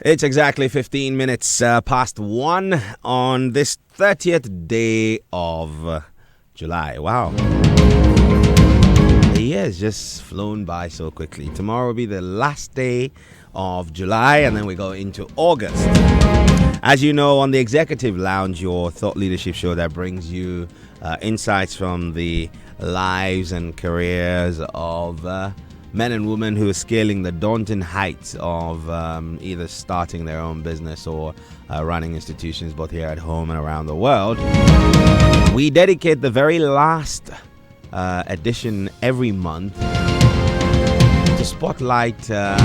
It's exactly 15 minutes past 1 on this 30th day of July. Wow. The year has just flown by so quickly. Tomorrow will be the last day of July, and then we go into August. As you know, on the Executive Lounge, your thought leadership show that brings you insights from the lives and careers of men and women who are scaling the daunting heights of either starting their own business or running institutions both here at home and around the world. We dedicate the very last edition every month to spotlight a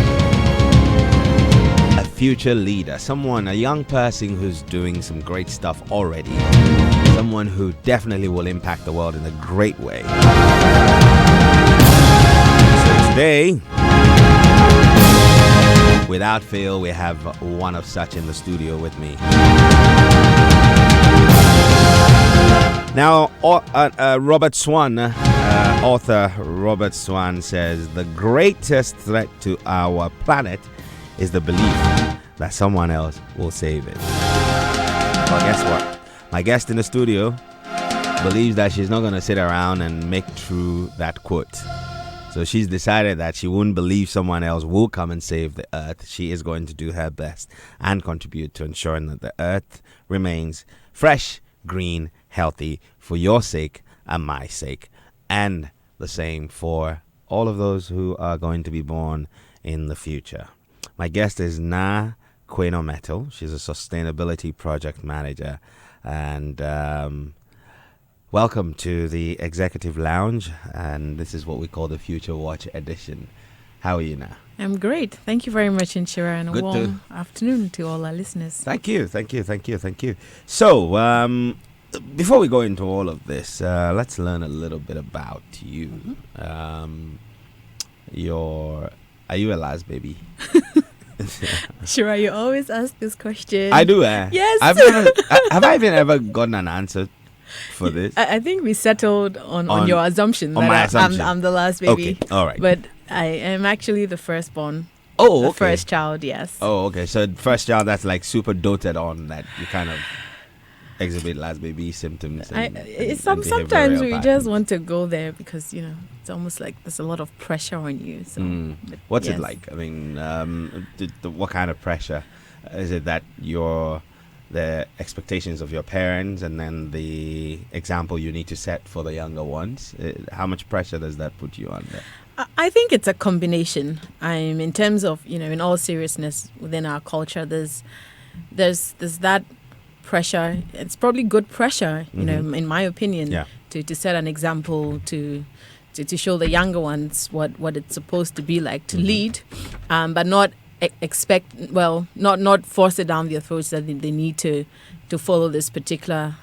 future leader, a young person who's doing some great stuff already, someone who definitely will impact the world in a great way. Today, without fail, we have one of such in the studio with me. Now, Robert Swan, author Robert Swan says, the greatest threat to our planet is the belief that someone else will save it. Well, guess what? My guest in the studio believes that she's not going to sit around and make true that quote. So she's decided that she won't believe someone else will come and save the earth. She is going to do her best and contribute to ensuring that the earth remains fresh, green, healthy for your sake and my sake. And the same for all of those who are going to be born in the future. My guest is Na Kweno-Metal. She's a sustainability project manager. And welcome to the Executive Lounge, and this is what we call the Future Watch edition. How are you now? I'm great. Thank you very much, Inshira, and a warm afternoon to all our listeners. Thank you. So, before we go into all of this, let's learn a little bit about you. Are you a las baby? Shira, you always ask this question. I do, Yes. Have I even ever gotten an answer for this? I think we settled on your assumption that I'm the last baby. Okay, all right. But I am actually the firstborn. Oh, okay. The first child, yes. Oh, okay. So first child that's like super doted on, that you kind of exhibit last baby symptoms. Sometimes we just want to go there because, it's almost like there's a lot of pressure on you. So, what's it like? I mean, what kind of pressure? Is it that the expectations of your parents and then the example you need to set for the younger ones? How much pressure does that put you under? I think it's a combination. In terms of, in all seriousness, within our culture, there's that pressure. It's probably good pressure, in my opinion, to set an example, to show the younger ones what it's supposed to be like to lead, but not not force it down their throats that they need to follow this particular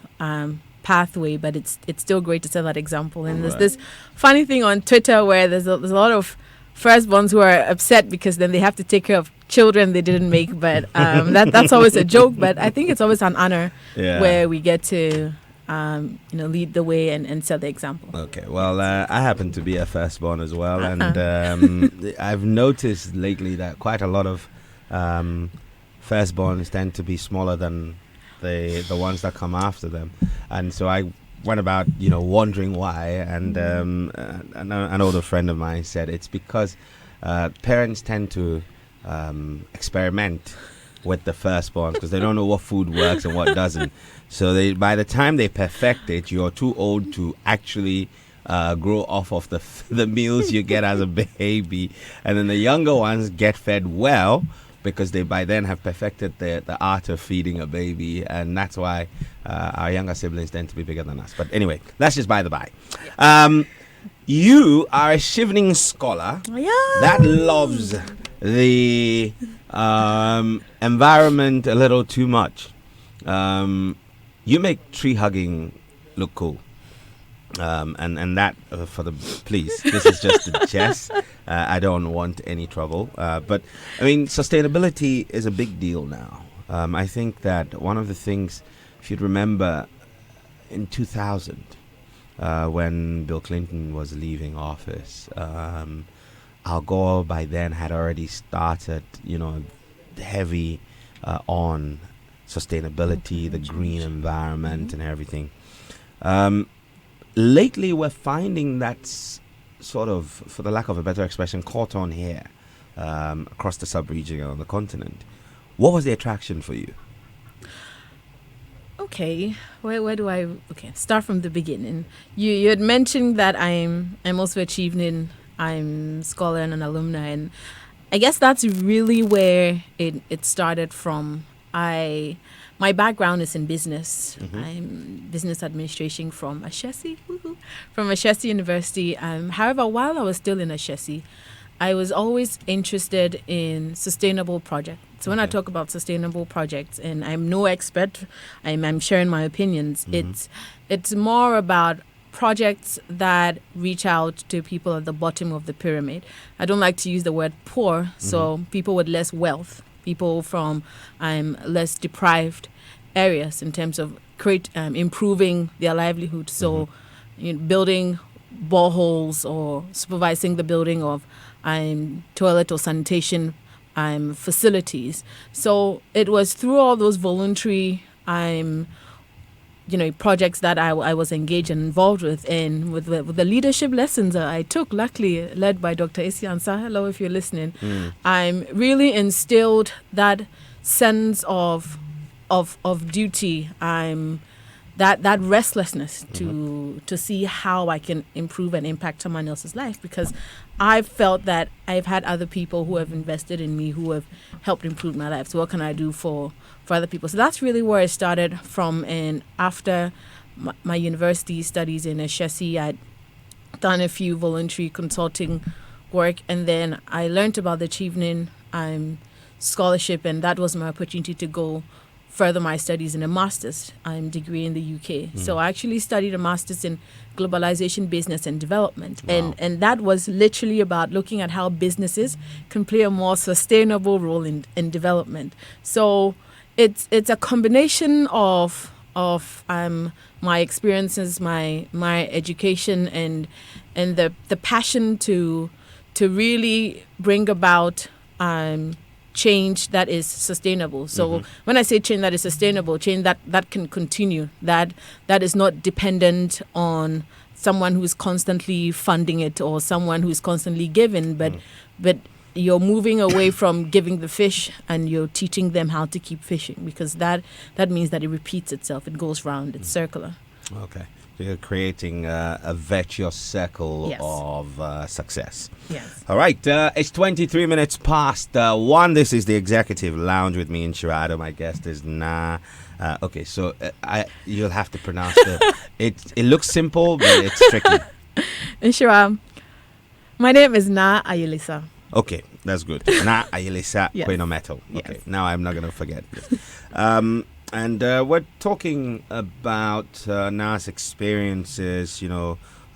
pathway, but it's still great to set that example. And there's this funny thing on Twitter where there's a lot of firstborns who are upset because then they have to take care of children they didn't make, but that's always a joke. But I think it's always an honor where we get to lead the way and set the example. Okay, well, I happen to be a firstborn as well, and I've noticed lately that quite a lot of firstborns tend to be smaller than the ones that come after them, and so I went about wondering why, and an older friend of mine said it's because parents tend to experiment with the firstborn because they don't know what food works and what doesn't. So by the time they perfect it, you're too old to actually grow off of the meals you get as a baby, and then the younger ones get fed well because they by then have perfected the art of feeding a baby, and that's why our younger siblings tend to be bigger than us. But anyway, that's just by the by. You are a shivering scholar that loves the environment a little too much. You make tree hugging look cool. And that please, this is just a jest. I don't want any trouble. But I mean, sustainability is a big deal now. I think that one of the things, if you'd remember, in 2000, when Bill Clinton was leaving office, Al Gore by then had already started, heavy on sustainability, the green environment, and everything. Lately, we're finding that's sort of, for the lack of a better expression, caught on here across the sub-region on the continent. What was the attraction for you? Okay, where do I start from the beginning? You had mentioned that I'm also achieving. I'm scholar and an alumni, and I guess that's really where it started from. My background is in business. I'm business administration from Ashesi, from Ashesi University. However, while I was still in Ashesi, I was always interested in sustainable projects. So when I talk about sustainable projects, and I'm no expert, I'm sharing my opinions. It's more about projects that reach out to people at the bottom of the pyramid. I don't like to use the word poor, so people with less wealth, people from less deprived areas in terms of improving their livelihood. So building boreholes or supervising the building of toilet or sanitation facilities. So it was through all those voluntary projects that I was engaged and involved with, and with the leadership lessons that I took, luckily led by Dr. Isiansa. Hello, if you're listening. I'm really instilled that sense of duty. That restlessness to see how I can improve and impact someone else's life, because I've felt that I've had other people who have invested in me, who have helped improve my life. So what can I do for other people? So that's really where I started from. And after my university studies in Ashesi, I'd done a few voluntary consulting work, and then I learned about the Achieving scholarship, and that was my opportunity to go further my studies in a master's degree in the UK. So I actually studied a master's in globalization, business and development. Wow. And that was literally about looking at how businesses can play a more sustainable role in development. So it's a combination of my experiences, my education, and the passion to really bring about change that is sustainable. So when I say change that is sustainable, change that can continue, that is not dependent on someone who's constantly funding it or someone who's constantly giving, but you're moving away from giving the fish and you're teaching them how to keep fishing, because that means that it repeats itself, it goes round, it's circular. Okay. So you're creating a virtuous circle Yes. of success. Yes. All right. It's 23 minutes past 1. This is the Executive Lounge with me in Shirado. My guest is Na. Okay, so you'll have to pronounce it looks simple, but it's tricky. Inshira, my name is Na Ayelisa. Okay, that's good. Na Ayelisa Yes. Kwenometo. Okay, Yes. now I'm not going to forget this. And we're talking about Na's experiences,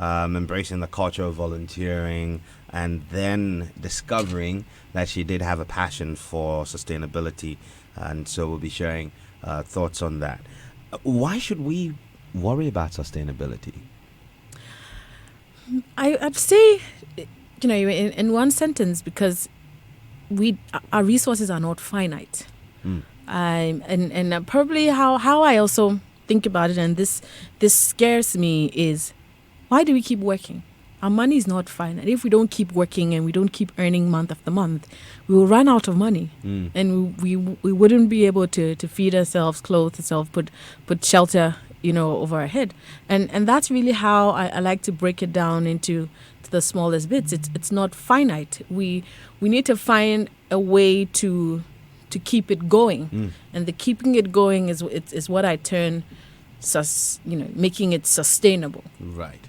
embracing the culture of volunteering, and then discovering that she did have a passion for sustainability. And so we'll be sharing thoughts on that. Why should we worry about sustainability? I'd say, in one sentence, because our resources are not finite. And probably how I also think about it, and this scares me, is why do we keep working? Our money is not finite. If we don't keep working and we don't keep earning month after month, we will run out of money, and we wouldn't be able to feed ourselves, clothe ourselves, put shelter, over our head. And that's really how I like to break it down into the smallest bits. It's not finite. We need to find a way to keep it going, and the keeping it going is what I term making it sustainable. Right.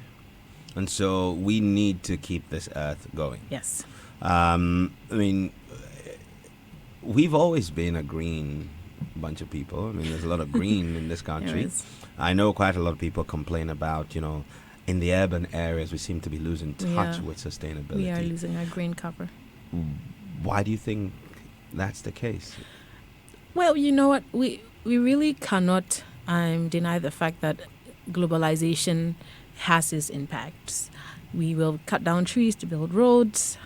And so we need to keep this earth going. Yes. We've always been a green bunch of people. There's a lot of green in this country. Yes. I know quite a lot of people complain about, in the urban areas we seem to be losing touch with sustainability. We are losing our green cover. Why do you think that's the case? Well, you know what? We really cannot deny the fact that globalization has its impacts. We will cut down trees to build roads,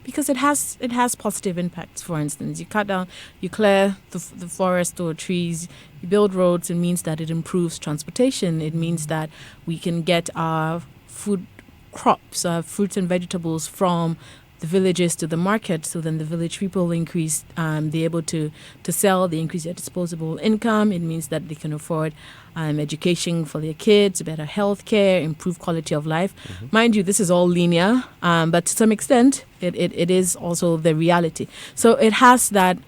because it has positive impacts. For instance, you clear the forest or trees, you build roads. It means that it improves transportation. It means that we can get our food crops, fruits and vegetables from the villages to the market. So then the village people increase, they're able to sell, they increase their disposable income. It means that they can afford education for their kids, better health care, improved quality of life. Mind you, this is all linear, but to some extent, it is also the reality. So it has that,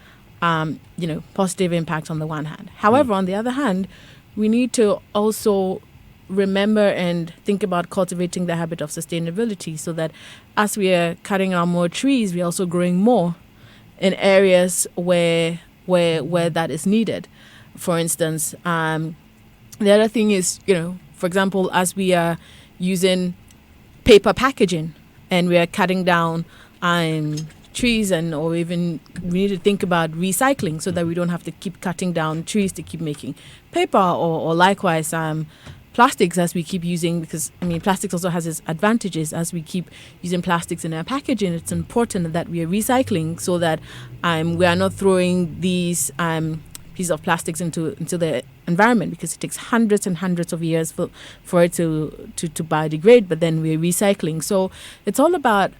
positive impact on the one hand. However, on the other hand, we need to also remember and think about cultivating the habit of sustainability, so that as we are cutting down more trees, we're also growing more in areas where that is needed. For instance, the other thing is, for example, as we are using paper packaging and we are cutting down trees, or even we need to think about recycling, so that we don't have to keep cutting down trees to keep making paper, or likewise plastics, as we keep using, because plastics also has its advantages. As we keep using plastics in our packaging, it's important that we are recycling, so that we are not throwing these pieces of plastics into the environment, because it takes hundreds and hundreds of years for it to biodegrade, but then we're recycling. So it's all about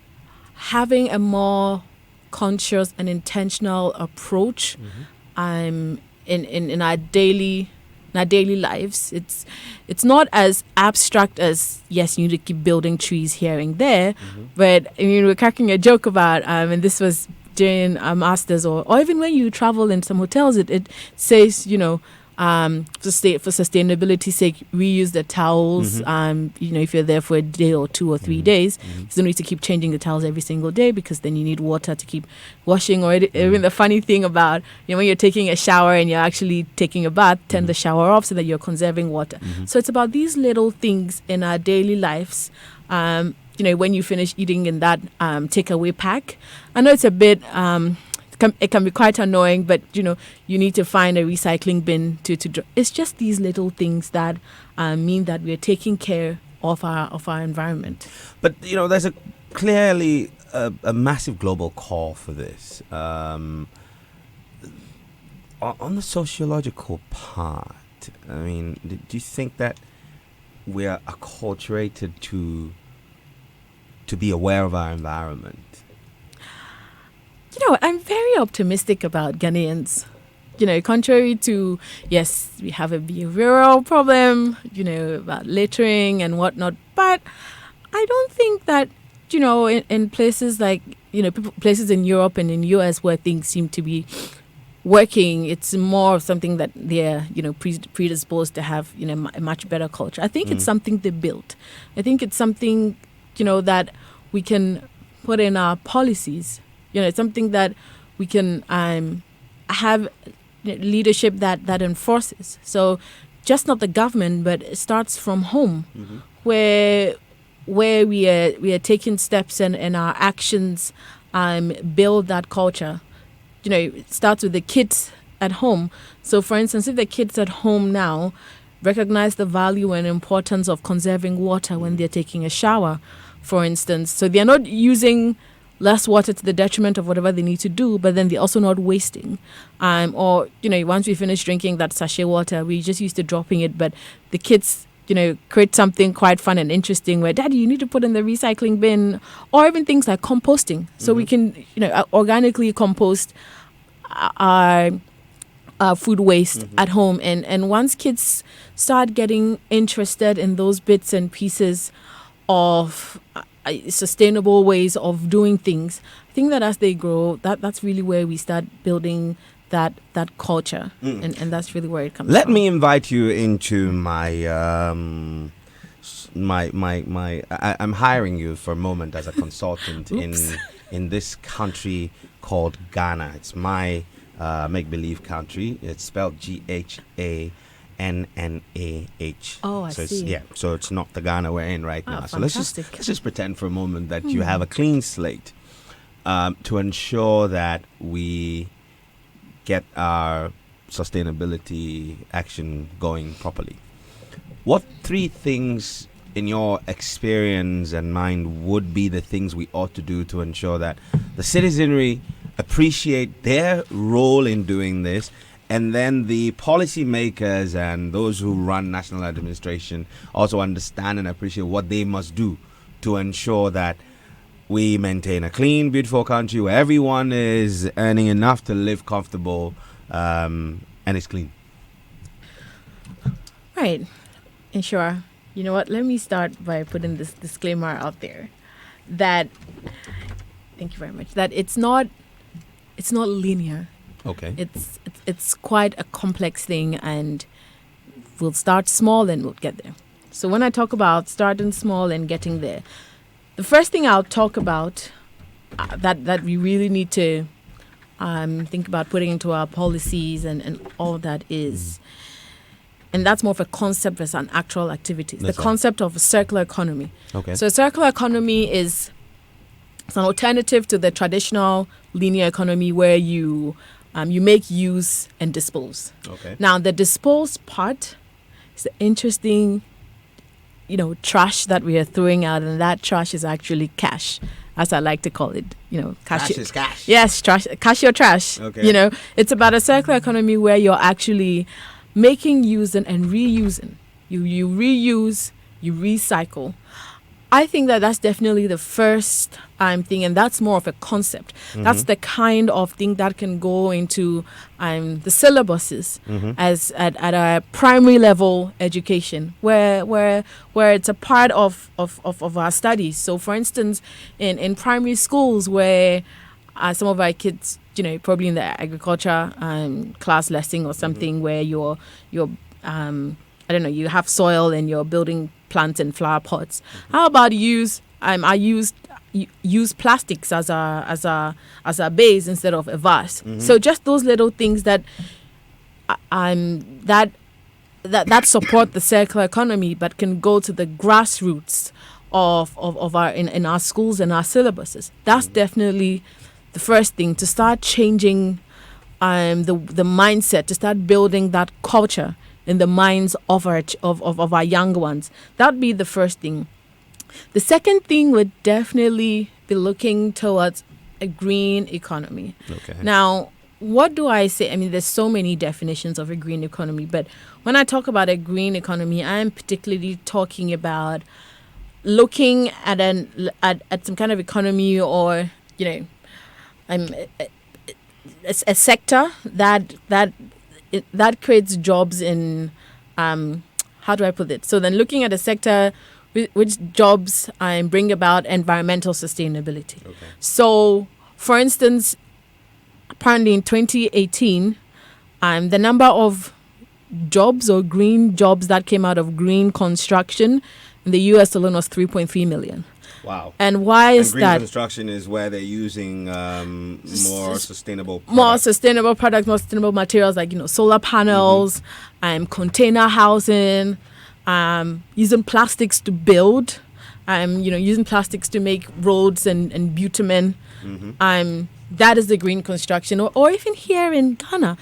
having a more conscious and intentional approach in our daily lives. It's not as abstract as, yes, you need to keep building trees here and there, but we're cracking a joke about, and this was during our masters, or even when you travel in some hotels, it says, for sustainability's sake, reuse the towels. If you're there for a day or 2 or 3 days, you don't need to keep changing the towels every single day, because then you need water to keep washing. Or even the funny thing about, when you're taking a shower and you're actually taking a bath, turn the shower off so that you're conserving water. So it's about these little things in our daily lives. When you finish eating in that takeaway pack, I know it's a bit it can be quite annoying, but you need to find a recycling bin to it's just these little things that mean that we're taking care of our environment. But there's clearly a massive global call for this. On the sociological part, do you think that we are acculturated to be aware of our environment? I'm very optimistic about Ghanaians. Contrary to, yes, we have a behavioral problem, about littering and whatnot, but I don't think that, in places like, places in Europe and in US where things seem to be working, it's more of something that they're, predisposed to have, a much better culture. I think it's something they built. I think it's something, that we can put in our policies. It's something that we can have leadership that enforces. So just not the government, but it starts from home, where we are taking steps and our actions build that culture. It starts with the kids at home. So for instance, if the kids at home now recognize the value and importance of conserving water when they're taking a shower, for instance, so they're not using less water to the detriment of whatever they need to do, but then they're also not wasting. Or once we finish drinking that sachet water, we just used to dropping it, but the kids, create something quite fun and interesting where, Daddy, you need to put in the recycling bin, or even things like composting. So we can, organically compost our food waste at home. And once kids start getting interested in those bits and pieces of sustainable ways of doing things, I think that as they grow, that's really where we start building that culture, and that's really where it comes from. Let me invite you into my I'm hiring you for a moment as a consultant in this country called Ghana. It's my make-believe country. It's spelled GHANNAH. Oh, I see. So it's not the Ghana we're in right now. So let's just pretend for a moment that you have a clean slate to ensure that we get our sustainability action going properly. What 3 things in your experience and mind, would be the things we ought to do to ensure that the citizenry appreciate their role in doing this, and then the policymakers and those who run national administration also understand and appreciate what they must do to ensure that we maintain a clean, beautiful country where everyone is earning enough to live comfortable, and it's clean. Right. And sure, you know what? Let me start by putting this disclaimer out there that, thank you very much, that it's not linear. Okay. It's quite a complex thing, and we'll start small and we'll get there. So when I talk about starting small and getting there, the first thing I'll talk about that we really need to think about putting into our policies and all of that is, and that's more of a concept versus an actual activity. The concept of a circular economy. Okay. So a circular economy is an alternative to the traditional linear economy where you make, use, and dispose. Okay. Now, the dispose part is the interesting, trash that we are throwing out, and that trash is actually cash, as I like to call it. Cash is cash. Yes, trash. Cash your trash. Okay. It's about a circular economy where you're actually making, using, and reusing. You reuse, you recycle. I think that's definitely the first thing, and that's more of a concept. Mm-hmm. That's the kind of thing that can go into the syllabuses as at a primary level education, where it's a part of our studies. So, for instance, in primary schools, where some of our kids, probably in the agriculture class lesson or something, where you're I don't know, you have soil and you're building plants and flower pots. How about use plastics as a base instead of a vase? So just those little things that support the circular economy, but can go to the grassroots of our in our schools and our syllabuses. That's definitely the first thing, to start changing the mindset, to start building that culture in the minds of our young ones. That would be the first thing. The second thing would definitely be looking towards a green economy. Okay. Now, what do I say? I mean, there's so many definitions of a green economy, but when I talk about a green economy, I am particularly talking about looking at some kind of economy, or a sector that creates jobs in, how do I put it? So then looking at a sector which jobs bring about environmental sustainability. Okay. So, for instance, apparently in 2018, the number of jobs or green jobs that came out of green construction in the U.S. alone was 3.3 million. Wow. And why is green that? Green construction is where they're using more sustainable products. More sustainable products, more sustainable materials, like, solar panels, container housing, using plastics to build, using plastics to make roads and bitumen. That is the green construction. Or even here in Ghana.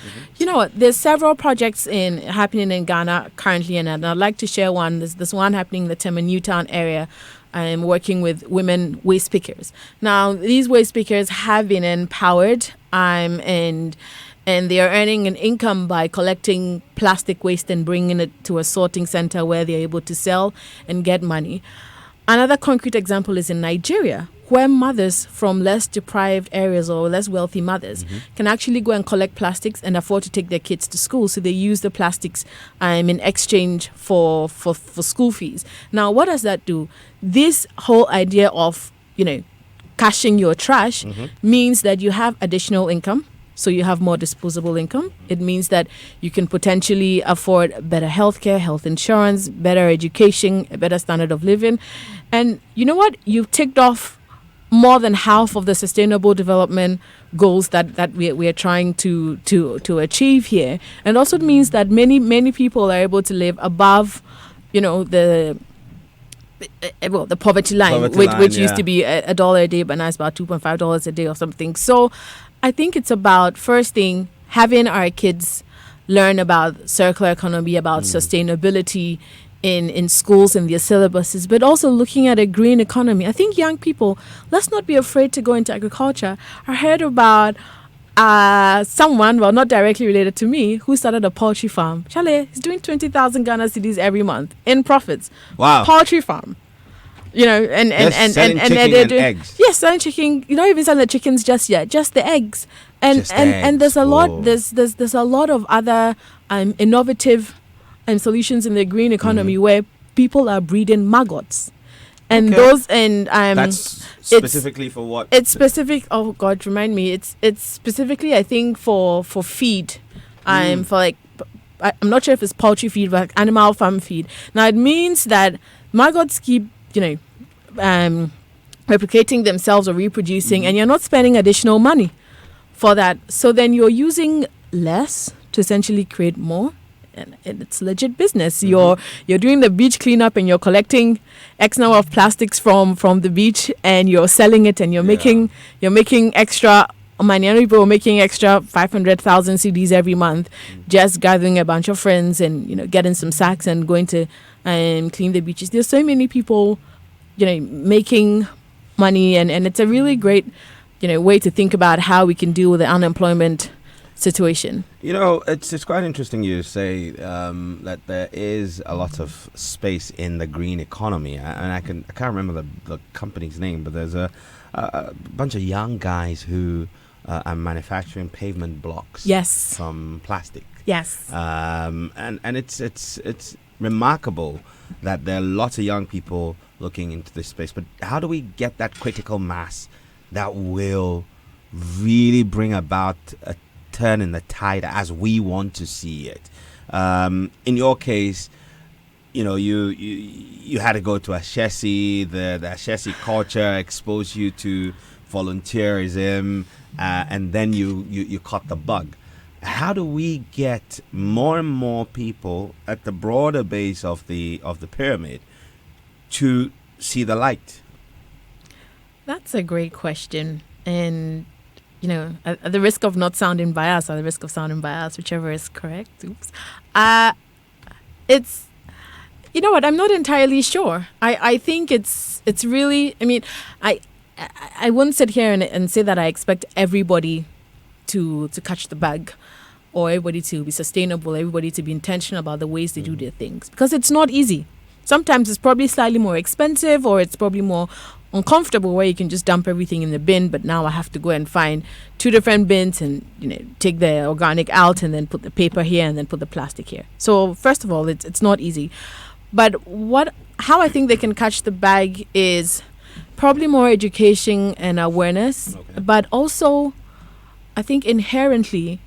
There's several projects happening in Ghana currently, and I'd like to share one. There's this one happening in the Tema Newtown area. I'm working with women waste pickers. Now, these waste pickers have been empowered, and they are earning an income by collecting plastic waste and bringing it to a sorting center where they're able to sell and get money. Another concrete example is in Nigeria, where mothers from less deprived areas or less wealthy mothers can actually go and collect plastics and afford to take their kids to school. So they use the plastics in exchange for school fees. Now, what does that do? This whole idea of, cashing your trash means that you have additional income. So you have more disposable income. It means that you can potentially afford better healthcare, health insurance, better education, a better standard of living. And you know what? You've ticked off more than half of the sustainable development goals that we are trying to achieve here. And also it means that many people are able to live above, the poverty line, which used to be $1 a day, but now it's about $2.5 a day or something. So I think it's about, first thing, having our kids learn about circular economy, about sustainability in schools and their syllabuses, but also looking at a green economy. I think young people, let's not be afraid to go into agriculture. I heard about someone, well, not directly related to me, who started a poultry farm. Chale, he's doing 20,000 Ghana cedis every month in profits. Wow. Poultry farm. You know, and selling chicken they're and doing, eggs. yes, selling chicken. You don't even sell the chickens just yet, just the eggs. And there's a lot. There's a lot of other innovative solutions in the green economy where people are breeding maggots, and those that's specifically for what? It's specific. Oh God, remind me. It's specifically, I think, for feed. For like, I'm not sure if it's poultry feed, but like animal farm feed. Now it means that maggots keep, replicating themselves or reproducing, and you're not spending additional money for that. So then you're using less to essentially create more. And it's legit business. You're doing the beach cleanup and you're collecting X number of plastics from the beach and you're selling it and you're making extra money. And people are making extra 500,000 CDs every month, just gathering a bunch of friends and getting some sacks and going to clean the beaches. There's so many people making money, and it's a really great way to think about how we can deal with the unemployment situation. It's quite interesting you say that there is a lot of space in the green economy, and I can't remember the company's name, but there's a bunch of young guys who are manufacturing pavement blocks. Yes. From plastic. Yes. And it's remarkable that there are lots of young people looking into this space, but how do we get that critical mass that will really bring about a turn in the tide as we want to see it? In your case, you had to go to Ashesi. The Ashesi culture exposed you to volunteerism, and then you caught the bug. How do we get more and more people at the broader base of the pyramid to see the light? That's a great question, and at the risk of not sounding biased, or the risk of sounding biased, whichever is correct. Oops. It's, what, I'm not entirely sure. I think it's really, I wouldn't sit here and say that I expect everybody to catch the bag, or everybody to be sustainable, everybody to be intentional about the ways they do their things, because it's not easy. Sometimes it's probably slightly more expensive, or it's probably more uncomfortable where you can just dump everything in the bin, but now I have to go and find 2 different bins and take the organic out and then put the paper here and then put the plastic here. So first of all, it's not easy. But how I think they can catch the bag is probably more education and awareness, but also I think inherently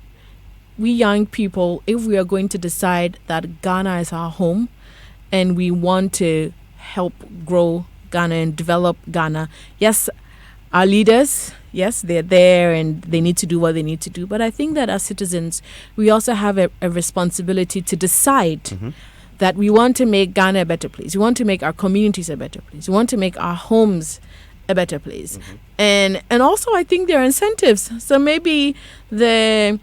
we young people, if we are going to decide that Ghana is our home and we want to help grow Ghana and develop Ghana, yes, our leaders, yes, they're there and they need to do what they need to do. But I think that as citizens, we also have a responsibility to decide that we want to make Ghana a better place. We want to make our communities a better place. We want to make our homes a better place. And also I think there are incentives. So maybe the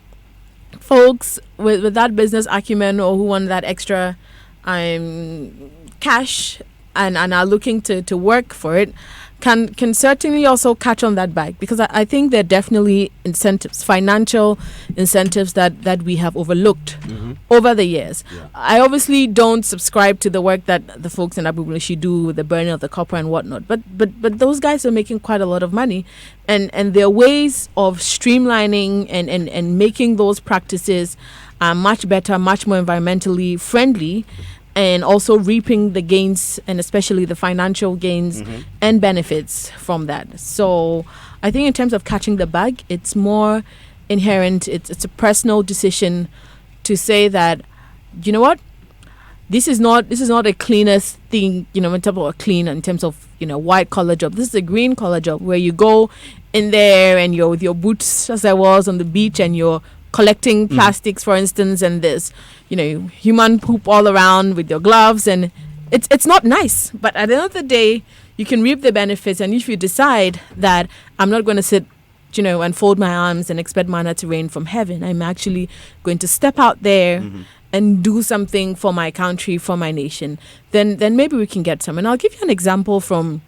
folks with that business acumen, or who want that extra cash and are looking to work for it, can certainly also catch on that bag, because I think there are definitely incentives, financial incentives that we have overlooked over the years. I obviously don't subscribe to the work that the folks in Abubulishi do with the burning of the copper and whatnot, but those guys are making quite a lot of money, and there are ways of streamlining and making those practices much better, much more environmentally friendly, and also reaping the gains, and especially the financial gains and benefits from that. So I think in terms of catching the bug, it's more inherent. It's a personal decision to say that, you know what, this is not a cleanest thing, in terms of clean, in terms of white collar job. This is a green collar job where you go in there and you're with your boots, as I was on the beach, and you're collecting plastics, for instance, and there's human poop all around with your gloves, and it's not nice. But at the end of the day, you can reap the benefits, and if you decide that I'm not going to sit and fold my arms and expect manna to rain from heaven, I'm actually going to step out there and do something for my country, for my nation, then maybe we can get some. And I'll give you an example from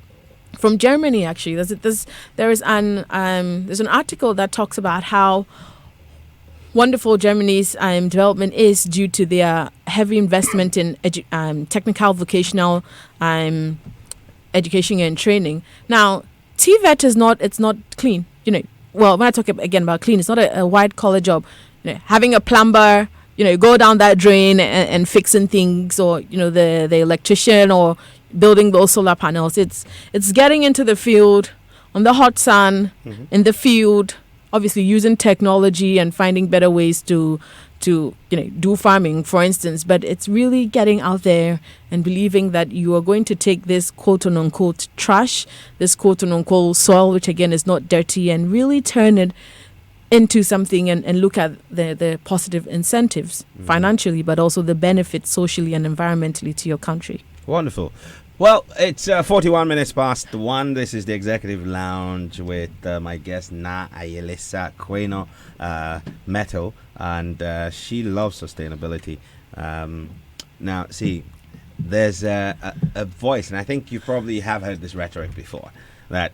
Germany. Actually, there's an article that talks about how wonderful Germany's development is due to their heavy investment in technical vocational education and training. Now, TVET is not clean. Well, when I talk again about clean, it's not a white collar job. Having a plumber, go down that drain and fixing things, or the electrician, or building those solar panels. It's getting into the field on the hot sun, in the field, obviously using technology and finding better ways to do farming, for instance. But it's really getting out there and believing that you are going to take this quote unquote trash, this quote unquote soil, which again is not dirty, and really turn it into something and look at the positive incentives financially, but also the benefits socially and environmentally to your country. Wonderful. Well, it's 41 minutes past 1. This is the Executive Lounge with my guest, Na Ayelisa Queno Metal, and she loves sustainability. Now, see, there's a voice, and I think you probably have heard this rhetoric before, that,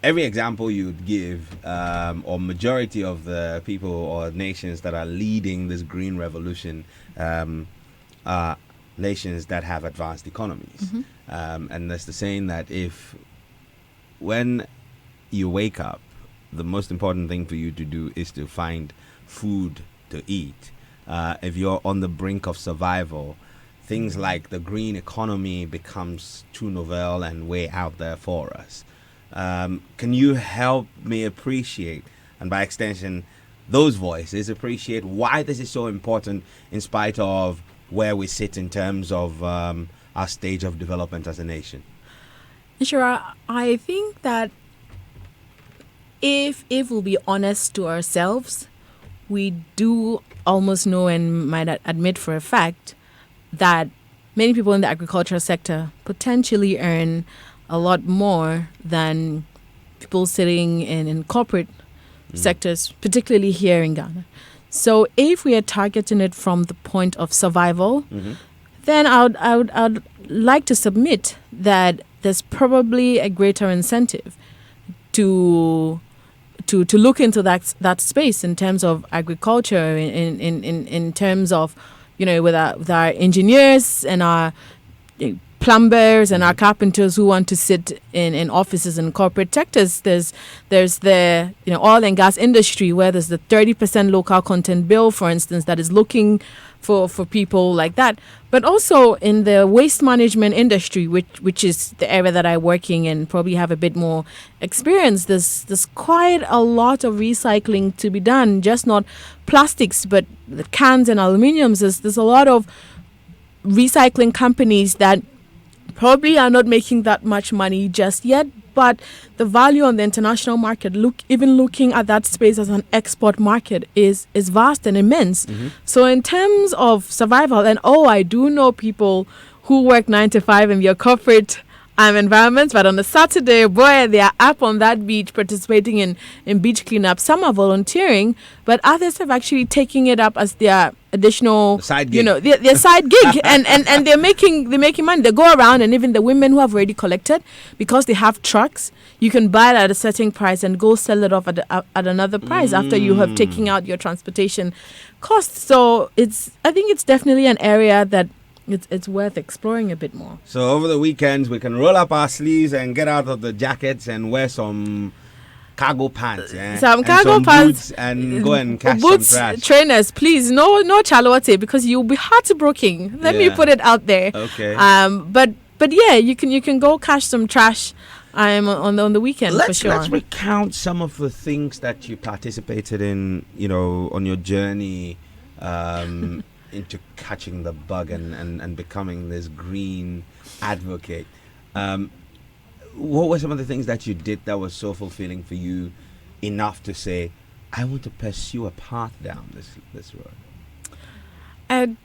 every example you'd give, or majority of the people or nations that are leading this green revolution are nations that have advanced economies. And there's the saying that when you wake up, the most important thing for you to do is to find food to eat. If you're on the brink of survival, things like the green economy becomes too novel and way out there for us. Can you help me appreciate, and by extension, those voices appreciate why this is so important in spite of where we sit in terms of our stage of development as a nation? Sure, I think that if we'll be honest to ourselves, we do almost know and might admit for a fact that many people in the agricultural sector potentially earn a lot more than people sitting in corporate sectors, particularly here in Ghana. So if we are targeting it from the point of survival, then I would like to submit that there's probably a greater incentive to look into that space in terms of agriculture, in terms of with our engineers and our plumbers and our carpenters who want to sit in offices in corporate sectors. There's the oil and gas industry, where there's the 30% local content bill, for instance, that is looking for people like that. But also in the waste management industry, which is the area that I work in and probably have a bit more experience, there's quite a lot of recycling to be done, just not plastics, but the cans and aluminiums. There's a lot of recycling companies that probably are not making that much money just yet, but the value on the international market, looking at that space as an export market, is vast and immense. So in terms of survival, and I do know people who work 9 to 5 in your corporate environments, but on a Saturday, boy, they are up on that beach participating in beach cleanup. Some are volunteering, but others have actually taken it up as their additional side gig. Their side gig, and they're making money. They go around, and even the women who have already collected, because they have trucks, you can buy it at a certain price and go sell it off at another price after you have taken out your transportation costs. So I think it's definitely an area that it's worth exploring a bit more. So over the weekends, we can roll up our sleeves and get out of the jackets and wear some cargo pants, some cargo pants, boots, and go and catch boots, some trash. Trainers, please, no chalote, because you'll be heartbroken. Let me put it out there. Okay. But yeah, you can go catch some trash. On the weekend for sure. Let's recount some of the things that you participated in, on your journey into catching the bug and becoming this green advocate. What were some of the things that you did that was so fulfilling for you enough to say, I want to pursue a path down this road?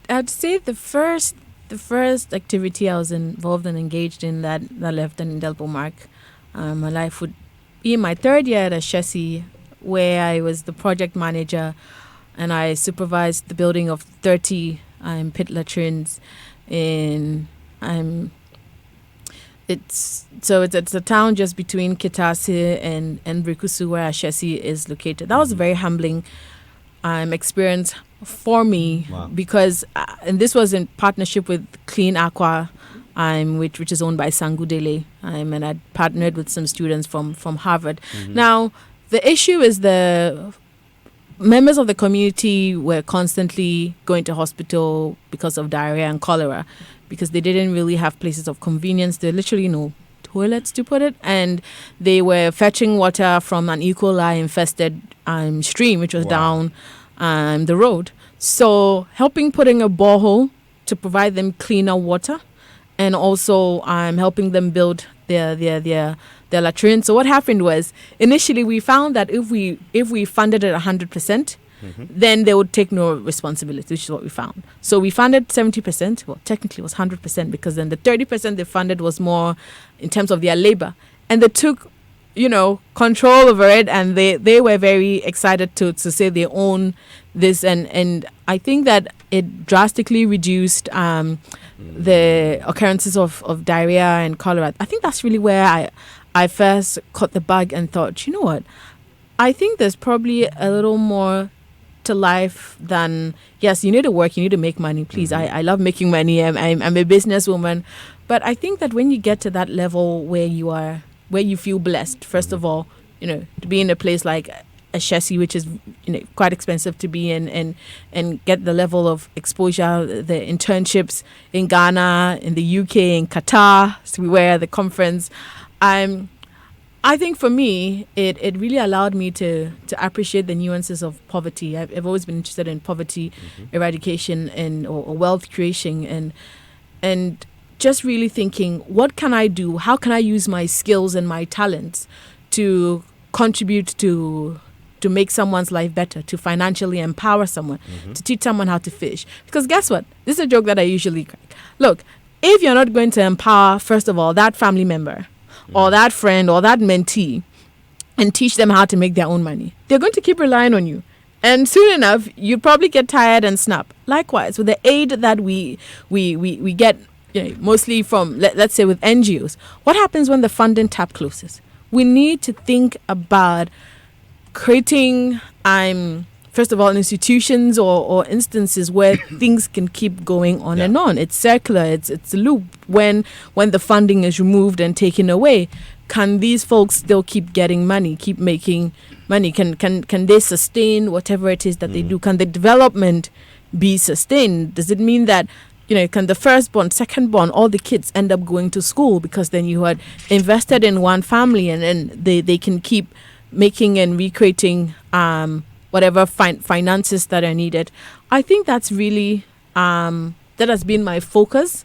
I'd say the first activity I was involved and engaged in that left an indelible mark. My life would be in my third year at Ashesi, where I was the project manager and I supervised the building of 30 pit latrines in it's a town just between Kitase and Brikusu, where Ashesi is located. That was a very humbling experience for me. Wow. Because and this was in partnership with Clean Aqua, which is owned by Sangudele, and I partnered with some students from Harvard. Now the issue is the members of the community were constantly going to hospital because of diarrhea and cholera, because they didn't really have places of convenience. There literally no toilets, to put it, and they were fetching water from an E. coli infested stream, which was down the road. So helping putting a borehole to provide them cleaner water, and also helping them build their latrine. So what happened was, initially we found that if we funded it 100%, then they would take no responsibility, which is what we found. So we funded 70%. Well, technically it was 100%, because then the 30% they funded was more in terms of their labor, and they took control over it, and they were very excited to say they own this, and I think that it drastically reduced the occurrences of diarrhea and cholera. I think that's really where I first caught the bug and thought, you know what, I think there's probably a little more to life than, yes, you need to work, you need to make money, please. I love making money. I'm a businesswoman, but I think that when you get to that level where you feel blessed, first of all, to be in a place like Ashesi, which is quite expensive to be in, and get the level of exposure, the internships in Ghana, in the UK, in Qatar, so we were at the conference. I think for me, it really allowed me to appreciate the nuances of poverty. I've always been interested in poverty eradication or wealth creation, and just really thinking, what can I do? How can I use my skills and my talents to contribute to make someone's life better, to financially empower someone, to teach someone how to fish? Because guess what? This is a joke that I usually crack. Look, if you're not going to empower, first of all, that family member or that friend or that mentee and teach them how to make their own money, they're going to keep relying on you. And soon enough, you probably get tired and snap. Likewise, with the aid that we get, mostly from, let's say, with NGOs, what happens when the funding tap closes? We need to think about creating, first of all, institutions or instances where things can keep going on and on. It's circular. It's a loop. When the funding is removed and taken away, can these folks still keep getting money, keep making money? Can they sustain whatever it is that they do? Can the development be sustained? Does it mean that can the firstborn, secondborn, all the kids end up going to school because then you had invested in one family, and then they can keep making and recreating whatever finances that are needed? I think that's really that has been my focus.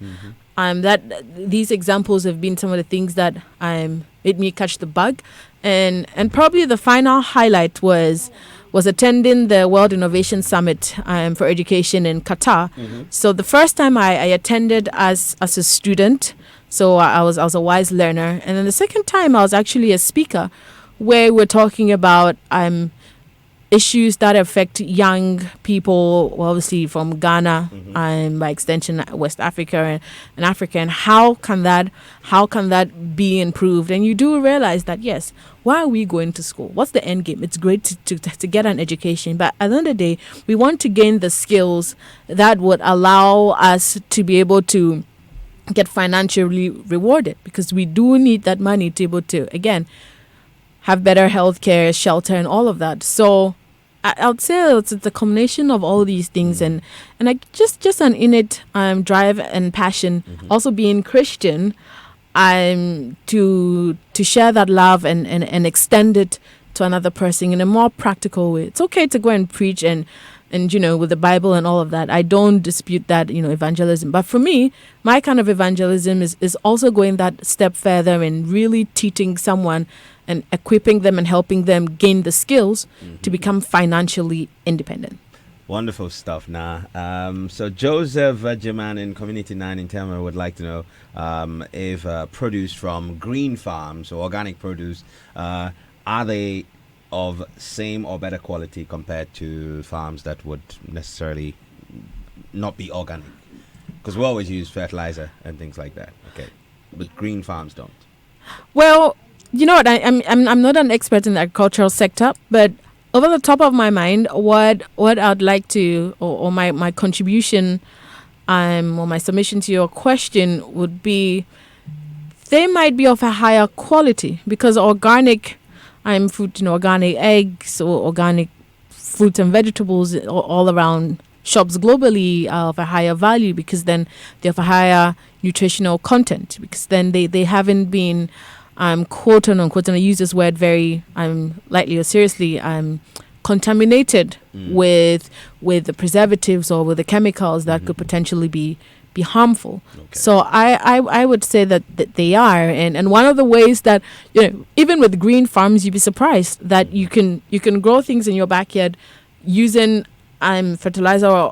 That these examples have been some of the things that made me catch the bug, and probably the final highlight was attending the World Innovation Summit for Education in Qatar. So the first time I attended as a student, so I was a wise learner, and then the second time I was actually a speaker, where we're talking about issues that affect young people, well, obviously from Ghana and by extension West Africa and Africa, and how can that be improved? And you do realize that, yes, why are we going to school? What's the end game? It's great to get an education, but at the end of the day, we want to gain the skills that would allow us to be able to get financially rewarded, because we do need that money to be able to, again, have better healthcare, shelter, and all of that. So I would say it's a combination of all these things, and I just an innate drive and passion. Also being Christian, to share that love and extend it to another person in a more practical way. It's okay to go and preach and with the Bible and all of that. I don't dispute that, evangelism. But for me, my kind of evangelism is also going that step further and really teaching someone and equipping them and helping them gain the skills to become financially independent. Wonderful stuff. So Joseph Jiman in Community 9 in Tamara would like to know if produce from green farms or organic produce, are they of same or better quality compared to farms that would necessarily not be organic? Because we always use fertilizer and things like that. Okay, but green farms don't. Well, you know what? I'm not an expert in the agricultural sector, but over the top of my mind, what I'd like to, or my contribution, or my submission to your question would be, they might be of a higher quality because organic, fruit, organic eggs or organic fruits and vegetables all around shops globally are of a higher value because then they have a higher nutritional content because then they haven't been quote unquote, and I use this word very lightly or seriously, contaminated with the preservatives or with the chemicals that could potentially be harmful. Okay. So I would say that they are, and one of the ways that even with green farms, you'd be surprised that you can grow things in your backyard using fertilizer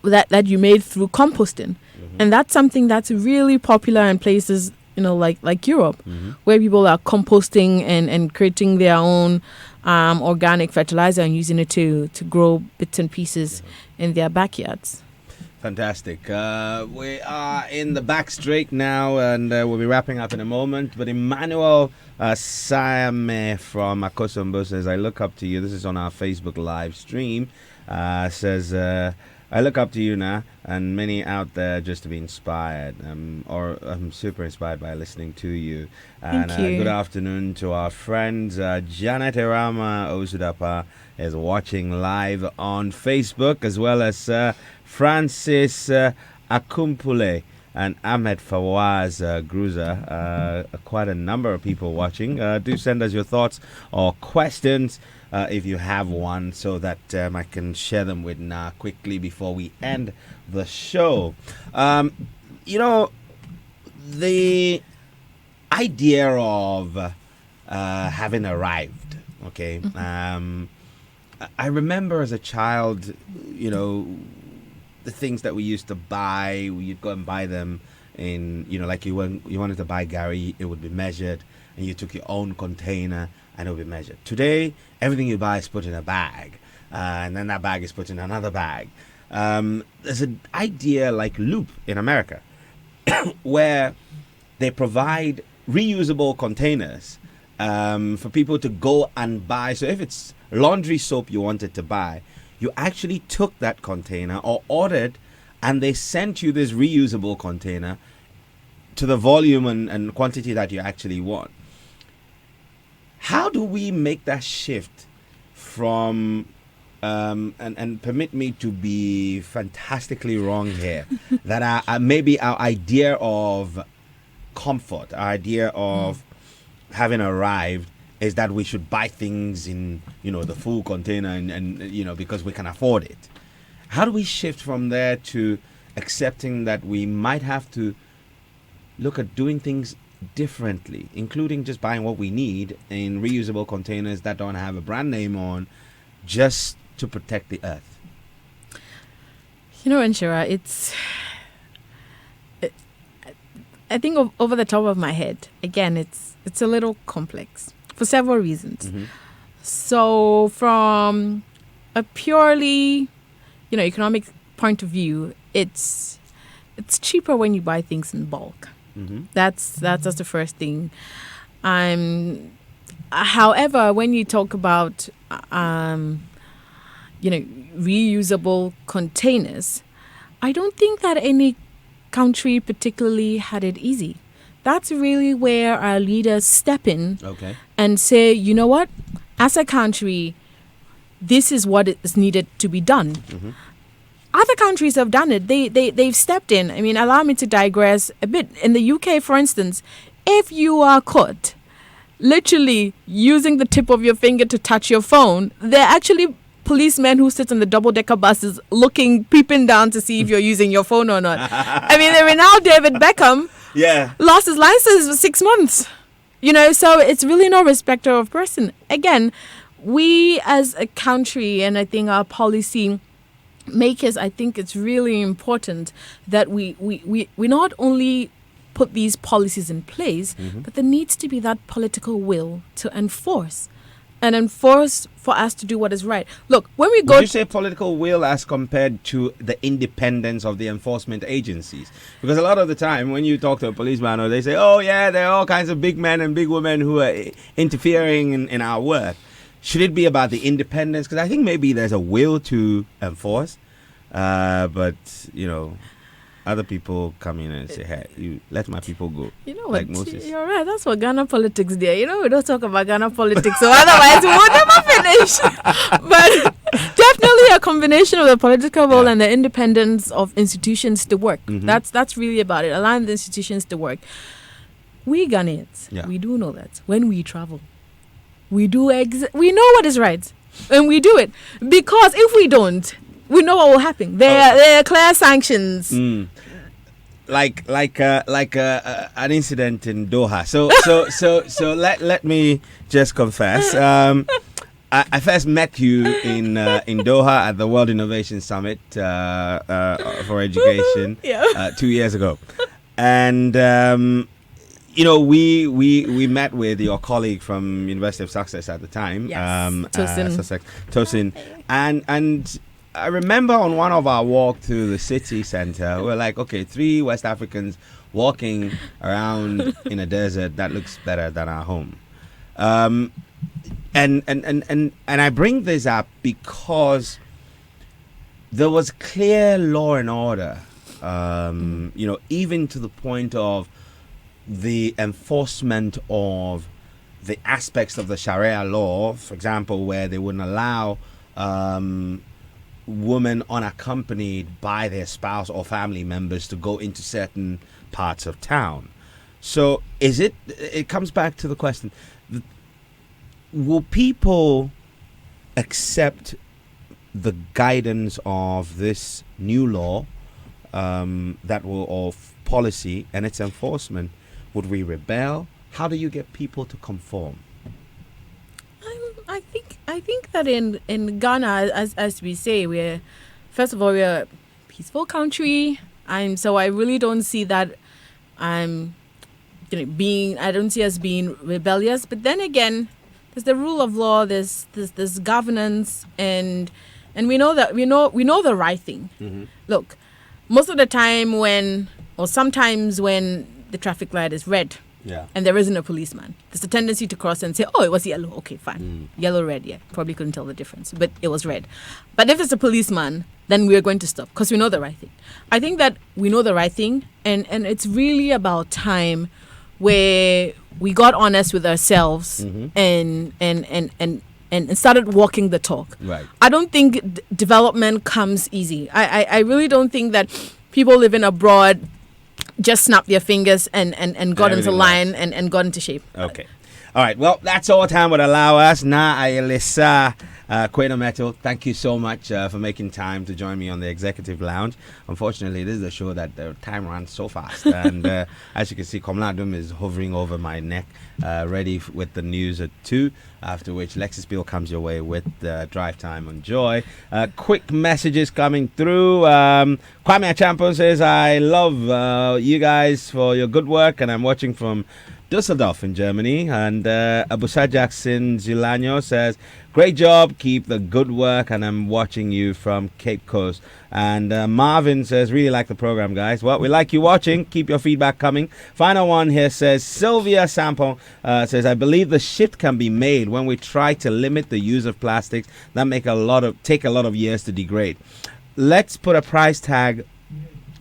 that you made through composting, and that's something that's really popular in places like Europe, where people are composting and creating their own organic fertilizer and using it to grow bits and pieces in their backyards. Fantastic. We are in the back straight now, and we'll be wrapping up in a moment. But Emmanuel Sayame from Akosombo says, I look up to you. This is on our Facebook live stream. Says, I look up to you now, and many out there just to be inspired. I'm super inspired by listening to you. And Thank you. Good afternoon to our friends. Janet Erama Osudapa is watching live on Facebook, as well as Francis Akumpule and Ahmed Fawaz Gruza. Quite a number of people watching. Do send us your thoughts or questions if you have one, so that I can share them with Na quickly before we end the show. The idea of having arrived, okay? I remember as a child, the things that we used to buy, you'd go and buy them in, like you wanted to buy Gary, it would be measured, and you took your own container and it would be measured. Today, everything you buy is put in a bag, and then that bag is put in another bag. There's an idea like Loop in America where they provide reusable containers for people to go and buy. So if it's laundry soap you wanted to buy, you actually took that container or ordered, and they sent you this reusable container to the volume and quantity that you actually want. How do we make that shift from, and permit me to be fantastically wrong here, that maybe our idea of comfort, our idea of having arrived, is that we should buy things in, the full container and because we can afford it. How do we shift from there to accepting that we might have to look at doing things differently, including just buying what we need in reusable containers that don't have a brand name on, just to protect the earth? Inshira, I think over the top of my head, again, it's a little complex for several reasons. So from a purely, economic point of view, it's cheaper when you buy things in bulk. That's the first thing. However, when you talk about reusable containers, I don't think that any country particularly had it easy. That's really where our leaders step in and say, you know what, as a country, this is what is needed to be done. Other countries have done it. They've stepped in. I mean, allow me to digress a bit. In the UK, for instance, if you are caught literally using the tip of your finger to touch your phone, they're actually policemen who sit on the double-decker buses peeping down to see if you're using your phone or not. I mean, now David Beckham lost his license for 6 months. So it's really no respecter of person. Again, we as a country, and I think our policy makers, I think it's really important that we not only put these policies in place, but there needs to be that political will to enforce and enforce for us to do what is right. Look, when we go... Would you say political will as compared to the independence of the enforcement agencies? Because a lot of the time when you talk to a policeman, or they say, oh yeah, there are all kinds of big men and big women who are interfering in our work. Should it be about the independence? Because I think maybe there's a will to enforce, but, you know... Other people come in and say, hey, you let my people go. You know like what? Moses. You're right. That's what Ghana politics there. You know, we don't talk about Ghana politics, so otherwise we will never finish. But definitely a combination of the political will and the independence of institutions to work. Mm-hmm. That's really about it. Allowing the institutions to work. We Ghanaians, we do know that when we travel, we do we know what is right, and we do it. Because if we don't, we know what will happen. There are clear sanctions. Like an incident in Doha. So let me just confess. I first met you in Doha at the World Innovation Summit for Education 2 years ago, and you know we met with your colleague from University of Sussex at the time, Tosin, and I remember on one of our walk through the city center, we're like, okay, 3 West Africans walking around in a desert that looks better than our home. And I bring this up because there was clear law and order, you know, even to the point of the enforcement of the aspects of the Sharia law, for example, where they wouldn't allow women unaccompanied by their spouse or family members to go into certain parts of town. So it comes back to the question, will people accept the guidance of this new law that will of policy and its enforcement? Would we rebel? How do you get people to conform? I think that in Ghana, as we say, we're a peaceful country, and so I really don't see that I don't see us being rebellious. But then again, there's the rule of law, there's governance, and we know that we know the right thing. Mm-hmm. Look, most of the time sometimes when the traffic light is red, and there isn't a policeman, there's a tendency to cross and say, oh, it was yellow. Okay, fine. Yellow, red, probably couldn't tell the difference, but it was red. But if it's a policeman, then we're going to stop because we know the right thing. I think that we know the right thing, and it's really about time where we got honest with ourselves and started walking the talk. Right. I don't think development comes easy. I really don't think that people living abroad just snapped their fingers and got into line and got into shape. Okay. All right. Well, that's all time would allow us. Na Ayelisa Kweno Metal, thank you so much for making time to join me on the Executive Lounge. Unfortunately, this is a show that the time runs so fast. And as you can see, Komladum is hovering over my neck, ready with the news at 2, after which Lexus Bill comes your way with Drive Time on Joy. Quick messages coming through. Kwame Achampon says, I love you guys for your good work, and I'm watching from Dusseldorf in Germany. And Abusa Jackson Zilano says, great job, keep the good work, and I'm watching you from Cape Coast. And Marvin says, really like the program, guys. Well, we like you watching. Keep your feedback coming. Final one here says, Sylvia Sampon says, I believe the shift can be made when we try to limit the use of plastics that take a lot of years to degrade. Let's put a price tag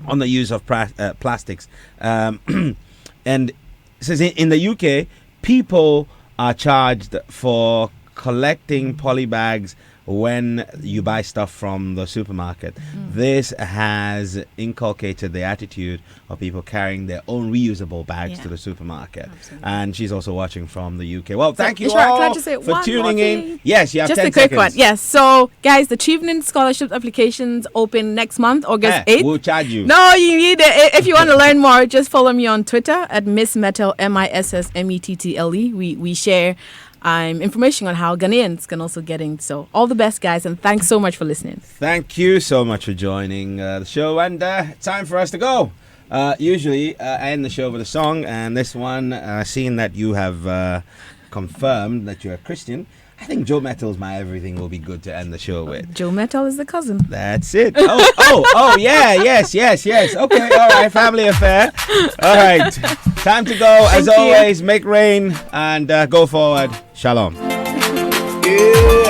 on the use of plastics. And says in the UK, people are charged for collecting poly bags when you buy stuff from the supermarket. This has inculcated the attitude of people carrying their own reusable bags to the supermarket. Absolutely. And she's also watching from the UK. Well, thank you all for tuning in. Yes, you have just 10 a quick seconds. one. Yes, so guys, the Chevening Scholarship applications open next month, August 8th. We'll charge you. No, you need it. If you want to learn more, just follow me on Twitter at Miss Metal, MISSMETTLE. We share information on how Ghanaians can also get in. So all the best, guys, and thanks so much for listening. Thank you so much for joining the show, and time for us to go. Usually I end the show with a song, and this one, seeing that you have confirmed that you're a Christian, I think Joe Metal's My Everything will be good to end the show with. Joe Metal is the cousin. That's it. Oh, yeah, yes. Okay, all right, family affair. All right, time to go. As always, make rain and go forward. Shalom. Yeah.